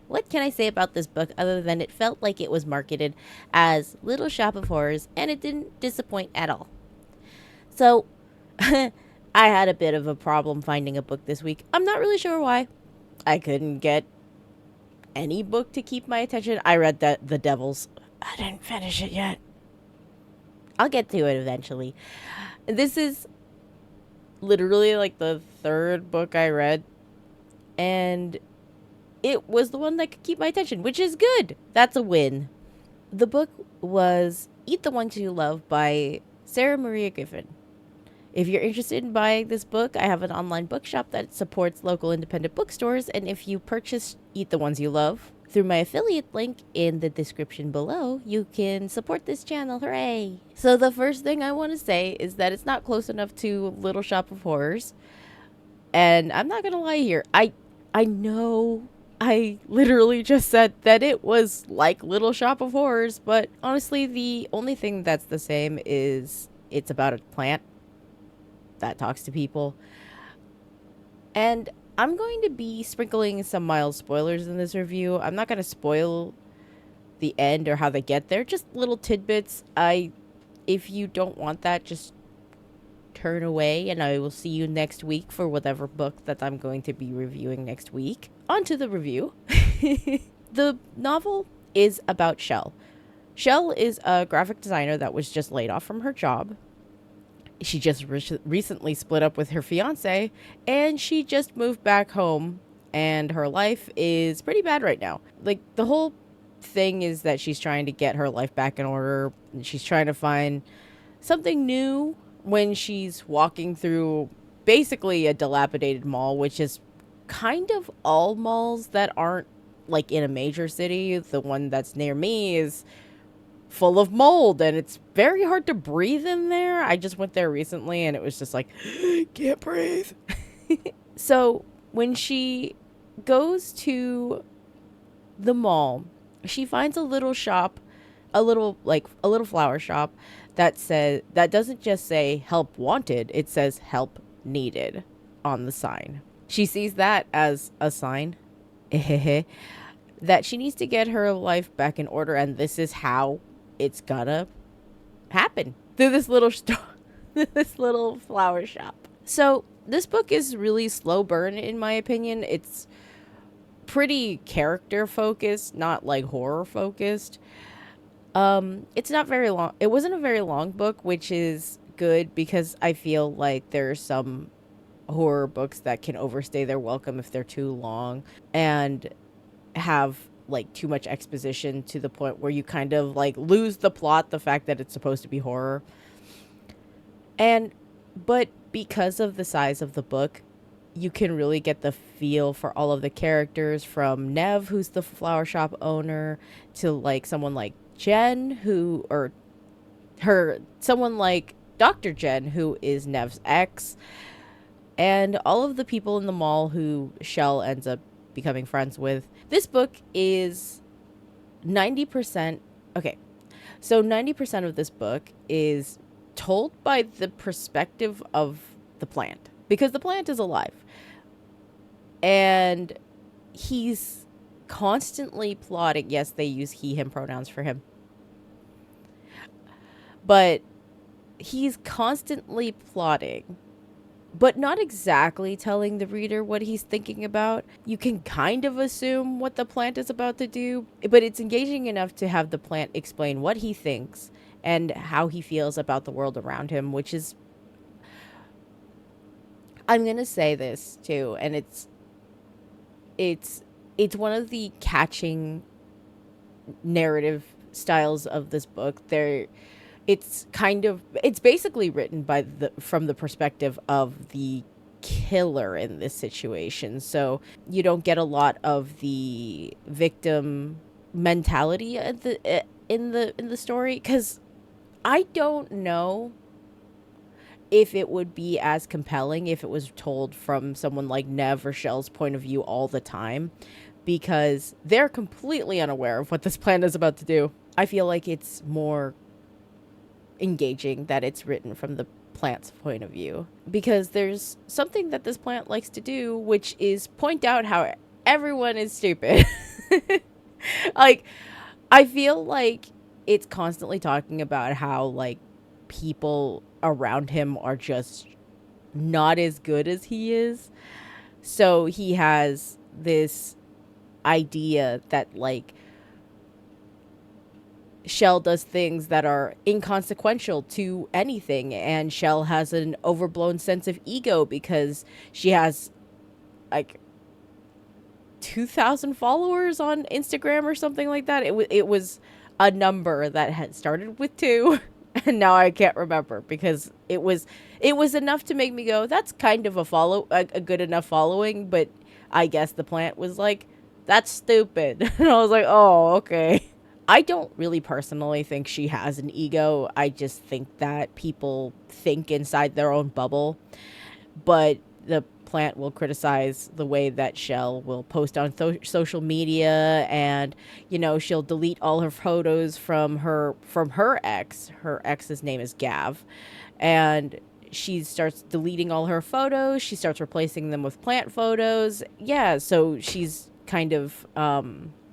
what can I say about this book other than it felt like it was marketed as Little Shop of Horrors and it didn't disappoint at all. So, I had a bit of a problem finding a book this week. I'm not really sure why. I couldn't get any book to keep my attention. I read The Devils. I didn't finish it yet. I'll get to it eventually. This is literally like the third book I read, and it was the one that could keep my attention, which is good. That's a win. The book was Eat the Ones You Love by Sarah Maria Griffin. If you're interested in buying this book, I have an online bookshop that supports local independent bookstores, and if you purchase Eat the Ones You Love through my affiliate link in the description below, you can support this channel. Hooray! So the first thing I want to say is that it's not close enough to Little Shop of Horrors. And I'm not going to lie here. I know I literally just said that it was like Little Shop of Horrors, but honestly, the only thing that's the same is it's about a plant that talks to people. And I'm going to be sprinkling some mild spoilers in this review. I'm not going to spoil the end or how they get there, just little tidbits. If you don't want that, just turn away, and I will see you next week for whatever book that I'm going to be reviewing next week. On to the review. The novel is about Shell. Shell is a graphic designer that was just laid off from her job. She just recently split up with her fiance, and she just moved back home, and her life is pretty bad right now. Like, the whole thing is that she's trying to get her life back in order, and she's trying to find something new when she's walking through basically a dilapidated mall, which is kind of all malls that aren't like in a major city. The one that's near me is full of mold, and it's very hard to breathe in there. I just went there recently, and it was just like, can't breathe. So when she goes to the mall, she finds a little shop, a little flower shop that doesn't just say help wanted, it says help needed on the sign. She sees that as a sign that she needs to get her life back in order, and this is how it's gonna happen through this little store, this little flower shop. So this book is really slow burn, in my opinion. It's pretty character focused, not like horror focused. It's not very long. It wasn't a very long book, which is good because I feel like there's some horror books that can overstay their welcome if they're too long and have like too much exposition to the point where you kind of like lose the plot, the fact that it's supposed to be horror. But because of the size of the book, you can really get the feel for all of the characters, from Nev, who's the flower shop owner, to like someone like Jen, someone like Dr. Jen, who is Nev's ex, and all of the people in the mall who Shell ends up becoming friends with. This book is 90%. Okay, so 90% of this book is told by the perspective of the plant, because the plant is alive. And he's constantly plotting. Yes, they use he, him pronouns for him. But he's constantly plotting, but not exactly telling the reader what he's thinking about. You can kind of assume what the plant is about to do, but it's engaging enough to have the plant explain what he thinks and how he feels about the world around him, which is, I'm going to say this too, and it's one of the catching narrative styles of this book. It's basically written from the perspective of the killer in this situation. So you don't get a lot of the victim mentality in the story, because I don't know if it would be as compelling if it was told from someone like Nev or Shell's point of view all the time, because they're completely unaware of what this plant is about to do. I feel like it's more engaging that it's written from the plant's point of view, because there's something that this plant likes to do, which is point out how everyone is stupid. Like, I feel like it's constantly talking about how, like, people around him are just not as good as he is. So he has this idea that, like, Shell does things that are inconsequential to anything, and Shell has an overblown sense of ego because she has, like, 2,000 followers on Instagram or something like that. It was a number that had started with 2 and now I can't remember because it was enough to make me go, that's kind of a good enough following, but I guess the plant was like, that's stupid. And I was like, "Oh, okay." I don't really personally think she has an ego. I just think that people think inside their own bubble, but the plant will criticize the way that Shell will post on social media, and she'll delete all her photos from her ex. Her ex's name is Gav, and she starts deleting all her photos. She starts replacing them with plant photos. Yeah, so she's kind of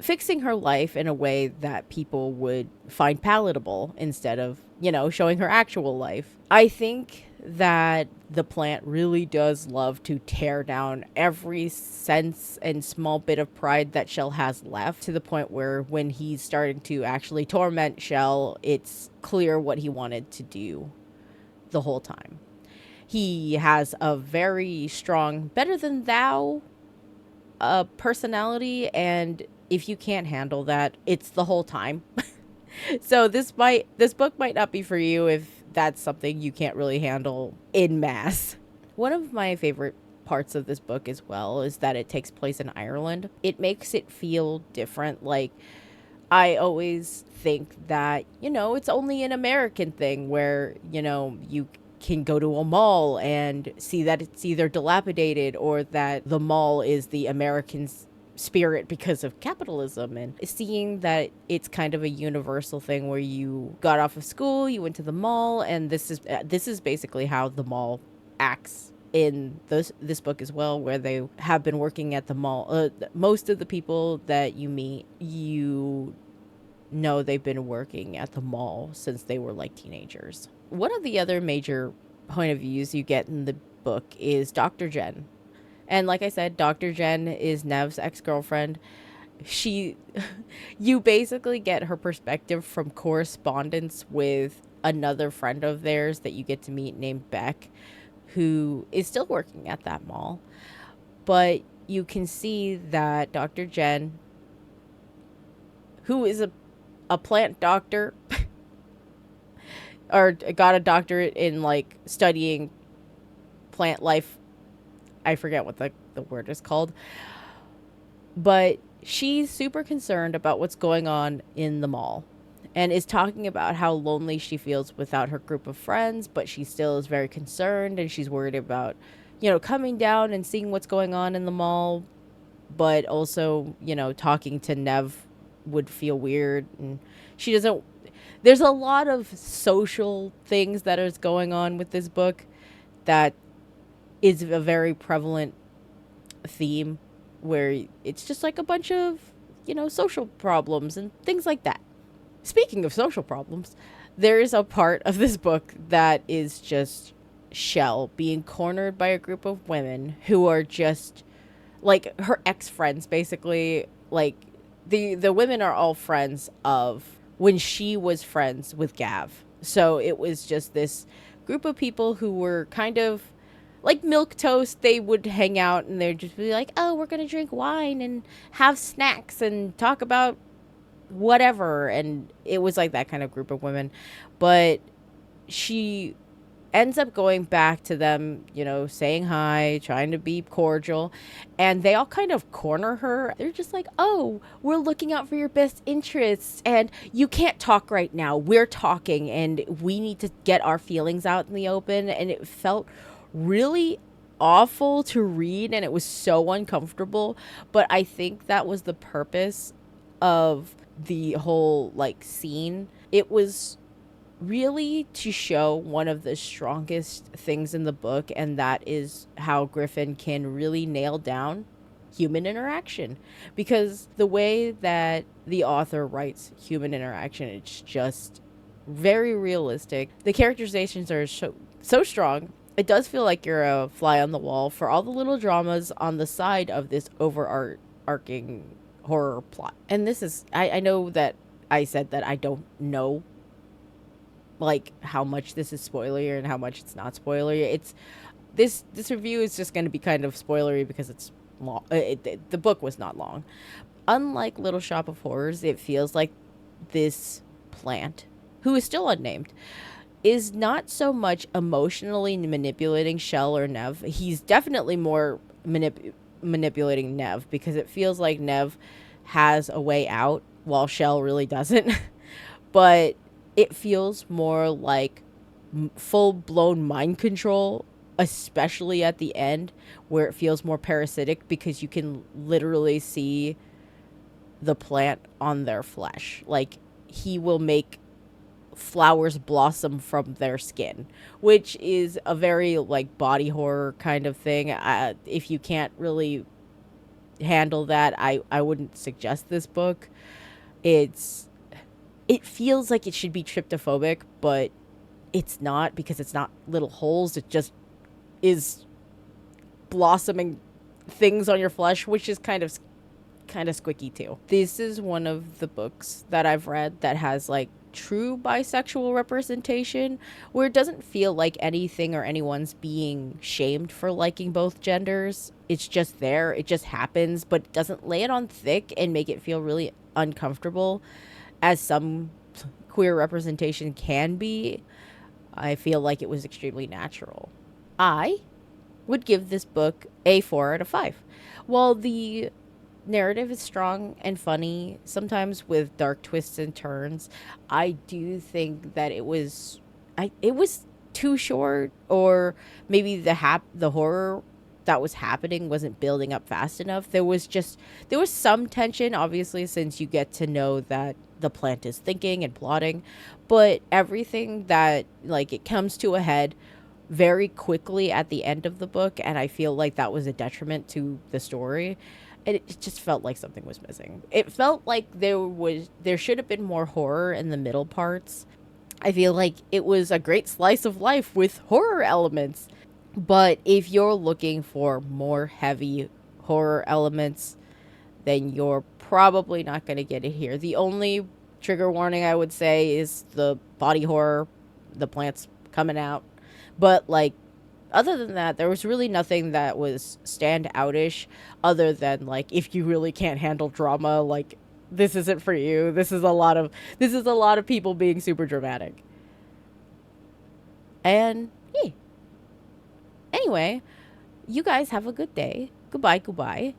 fixing her life in a way that people would find palatable instead of, showing her actual life. I think that the plant really does love to tear down every sense and small bit of pride that Shell has left, to the point where when he's starting to actually torment Shell, it's clear what he wanted to do the whole time. He has a very strong, better than thou personality, and if you can't handle that, it's the whole time. So this book might not be for you if that's something you can't really handle in mass. One of my favorite parts of this book as well is that it takes place in Ireland. It makes it feel different. Like, I always think that, it's only an American thing where, you can go to a mall and see that it's either dilapidated or that the mall is the American spirit because of capitalism, and seeing that it's kind of a universal thing where you got off of school, you went to the mall, and this is basically how the mall acts in this book as well, where they have been working at the mall. Most of the people that you meet, they've been working at the mall since they were like teenagers. One of the other major point of views you get in the book is Dr. Jen. And like I said, Dr. Jen is Nev's ex-girlfriend. You basically get her perspective from correspondence with another friend of theirs that you get to meet named Beck, who is still working at that mall. But you can see that Dr. Jen, who is a plant doctor, or got a doctorate in, like, studying plant life. I forget what the word is called. But she's super concerned about what's going on in the mall, and is talking about how lonely she feels without her group of friends, but she still is very concerned, and she's worried about, coming down and seeing what's going on in the mall, but also, talking to Nev would feel weird, and she doesn't. There's a lot of social things that is going on with this book that is a very prevalent theme, where it's just like a bunch of, social problems and things like that. Speaking of social problems, there is a part of this book that is just Shell being cornered by a group of women who are just like her ex-friends, basically. Like, the women are all friends of when she was friends with Gav. So it was just this group of people who were kind of like milk toast. They would hang out and they'd just be like, "Oh, we're gonna drink wine and have snacks and talk about whatever." And it was like that kind of group of women. But she ends up going back to them, saying hi, trying to be cordial, and they all kind of corner her. They're just like, "Oh, we're looking out for your best interests, and you can't talk right now. We're talking, and we need to get our feelings out in the open." And it felt really awful to read, and it was so uncomfortable. But I think that was the purpose of the whole, like, scene. It was really to show one of the strongest things in the book, and that is how Griffin can really nail down human interaction, because the way that the author writes human interaction, it's just very realistic. The characterizations are so strong. It does feel like you're a fly on the wall for all the little dramas on the side of this overarching horror plot. And this is, I know that I said that I don't know like how much this is spoilery and how much it's not spoilery. It's this review is just going to be kind of spoilery because it's long. The book was not long. Unlike Little Shop of Horrors, it feels like this plant, who is still unnamed, is not so much emotionally manipulating Shell or Nev. He's definitely more manipulating Nev, because it feels like Nev has a way out while Shell really doesn't. But it feels more like full blown mind control, especially at the end, where it feels more parasitic because you can literally see the plant on their flesh. Like, he will make flowers blossom from their skin, which is a very like body horror kind of thing. If you can't really handle that, I wouldn't suggest this book. It feels like it should be tryptophobic, but it's not, because it's not little holes. It just is blossoming things on your flesh, which is kind of squicky too. This is one of the books that I've read that has like true bisexual representation, where it doesn't feel like anything or anyone's being shamed for liking both genders. It's just there, it just happens, but it doesn't lay it on thick and make it feel really uncomfortable, as some queer representation can be. I feel like it was extremely natural. I would give this book a 4 out of 5. While the narrative is strong and funny, sometimes with dark twists and turns, I do think that it was too short, or maybe the horror that was happening wasn't building up fast enough. There was some tension, obviously, since you get to know that the plant is thinking and plotting, but everything that, like, it comes to a head very quickly at the end of the book, and I feel like that was a detriment to the story. It just felt like something was missing. It felt like there should have been more horror in the middle parts. I feel like it was a great slice of life with horror elements. But if you're looking for more heavy horror elements, then you're probably not going to get it here. The only trigger warning I would say is the body horror, the plants coming out. But, like, other than that, there was really nothing that was stand-outish, other than, like, if you really can't handle drama, like, this isn't for you. This is a lot of people being super dramatic. And yeah. Anyway, you guys have a good day. Goodbye.